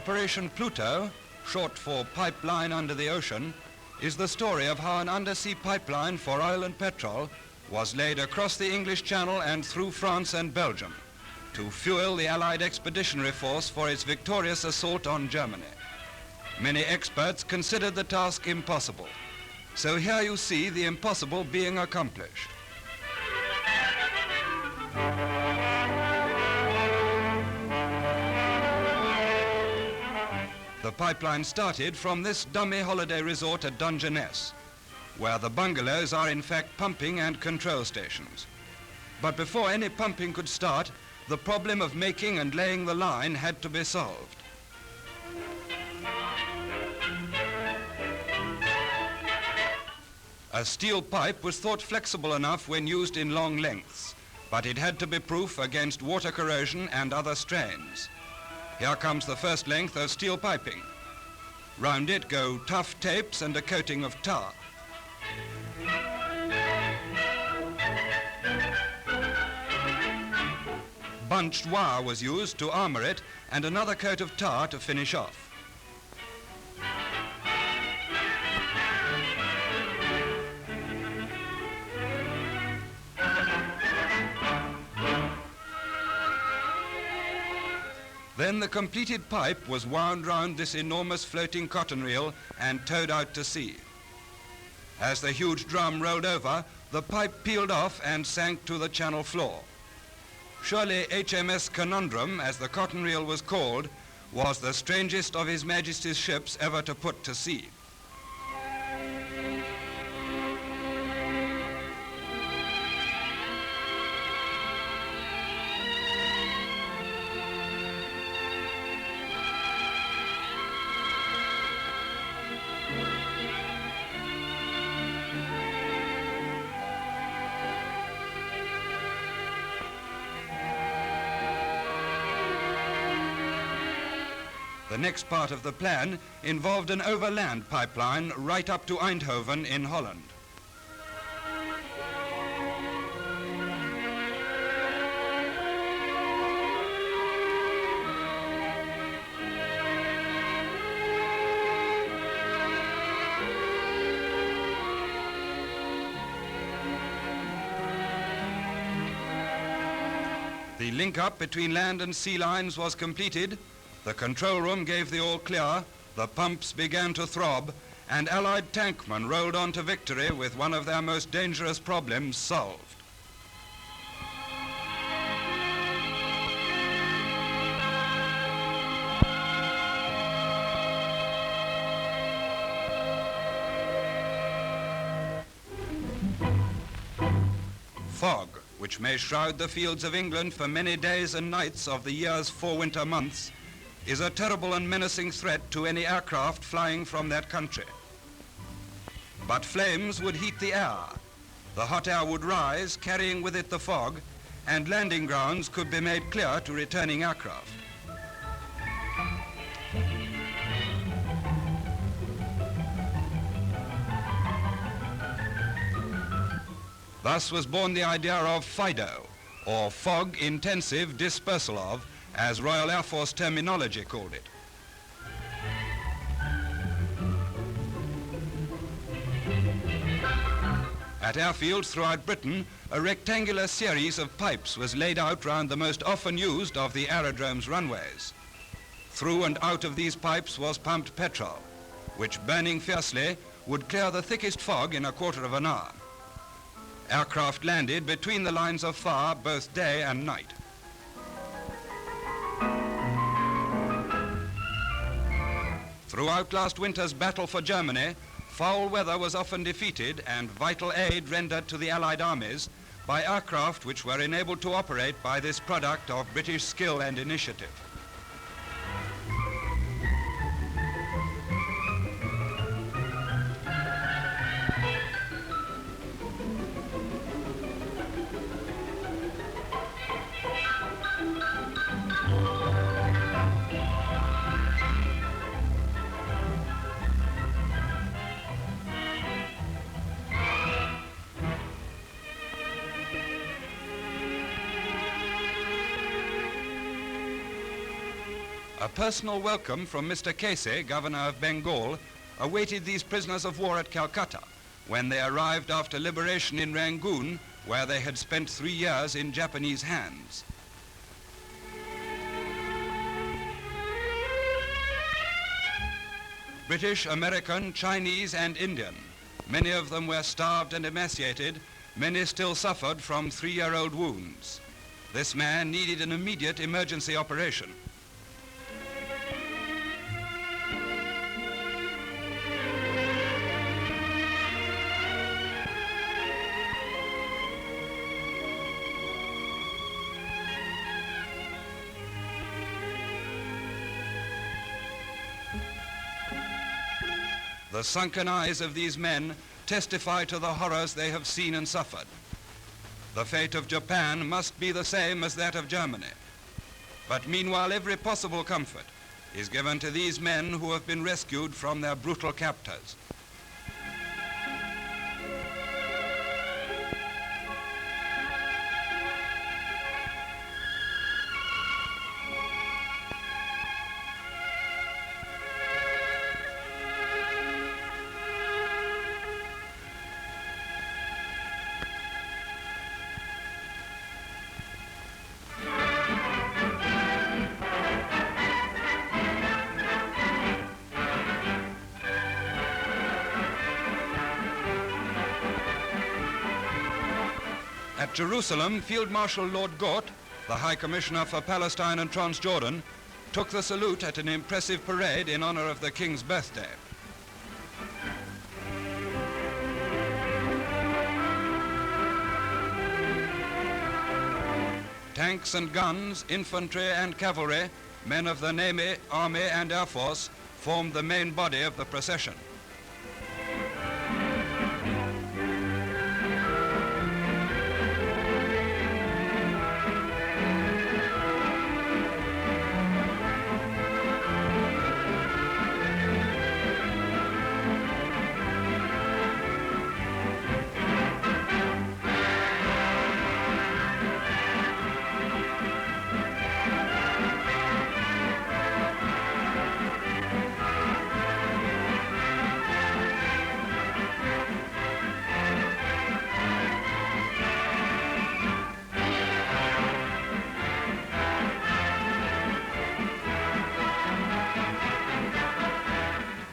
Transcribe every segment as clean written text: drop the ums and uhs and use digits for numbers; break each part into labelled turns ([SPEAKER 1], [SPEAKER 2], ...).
[SPEAKER 1] Operation Pluto, short for Pipeline Under the Ocean, is the story of how an undersea pipeline for oil and petrol was laid across the English Channel and through France and Belgium to fuel the Allied Expeditionary Force for its victorious assault on Germany. Many experts considered the task impossible. So here you see the impossible being accomplished. The pipeline started from this dummy holiday resort at Dungeness, where the bungalows are in fact pumping and control stations. But before any pumping could start, the problem of making and laying the line had to be solved. A steel pipe was thought flexible enough when used in long lengths, but it had to be proof against water corrosion and other strains. Here comes the first length of steel piping. Round it go tough tapes and a coating of tar. Bunched wire was used to armor it and another coat of tar to finish off. Then the completed pipe was wound round this enormous floating cotton reel and towed out to sea. As the huge drum rolled over, the pipe peeled off and sank to the channel floor. Surely HMS Conundrum, as the cotton reel was called, was the strangest of His Majesty's ships ever to put to sea. The next part of the plan involved an overland pipeline right up to Eindhoven in Holland. The link-up between land and sea lines was completed. The control room gave the all clear, the pumps began to throb, and Allied tankmen rolled on to victory with one of their most dangerous problems solved. Fog, which may shroud the fields of England for many days and nights of the year's 4 winter months, is a terrible and menacing threat to any aircraft flying from that country. But flames would heat the air. The hot air would rise, carrying with it the fog, and landing grounds could be made clear to returning aircraft. Thus was born the idea of FIDO, or Fog Intensive Dispersal of, as Royal Air Force terminology called it. At airfields throughout Britain, a rectangular series of pipes was laid out round the most often used of the aerodrome's runways. Through and out of these pipes was pumped petrol, which, burning fiercely, would clear the thickest fog in a quarter of an hour. Aircraft landed between the lines of fire both day and night. Throughout last winter's battle for Germany, foul weather was often defeated and vital aid rendered to the Allied armies by aircraft which were enabled to operate by this product of British skill and initiative. A personal welcome from Mr. Casey, Governor of Bengal, awaited these prisoners of war at Calcutta when they arrived after liberation in Rangoon, where they had spent 3 years in Japanese hands. British, American, Chinese, and Indian. Many of them were starved and emaciated. Many still suffered from 3-year-old wounds. This man needed an immediate emergency operation. The sunken eyes of these men testify to the horrors they have seen and suffered. The fate of Japan must be the same as that of Germany. But meanwhile, every possible comfort is given to these men who have been rescued from their brutal captors. At Jerusalem, Field Marshal Lord Gort, the High Commissioner for Palestine and Transjordan, took the salute at an impressive parade in honor of the King's birthday. Tanks and guns, infantry and cavalry, men of the Navy, Army and Air Force formed the main body of the procession.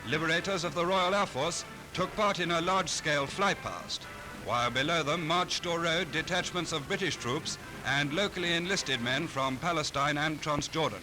[SPEAKER 1] Liberators of the Royal Air Force took part in a large-scale flypast, while below them marched or rode detachments of British troops and locally enlisted men from Palestine and Transjordan.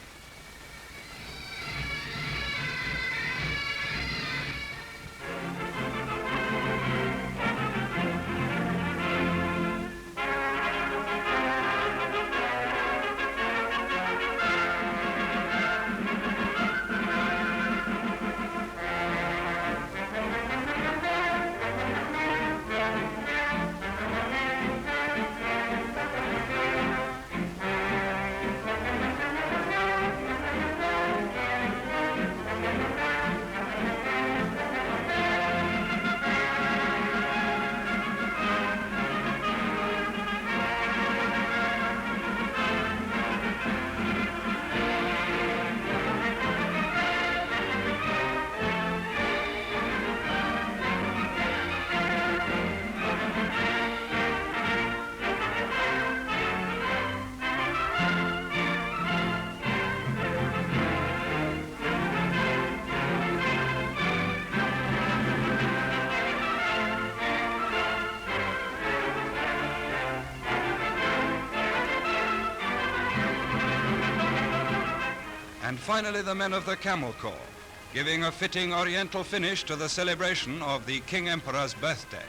[SPEAKER 1] And finally, the men of the Camel Corps, giving a fitting Oriental finish to the celebration of the King Emperor's birthday.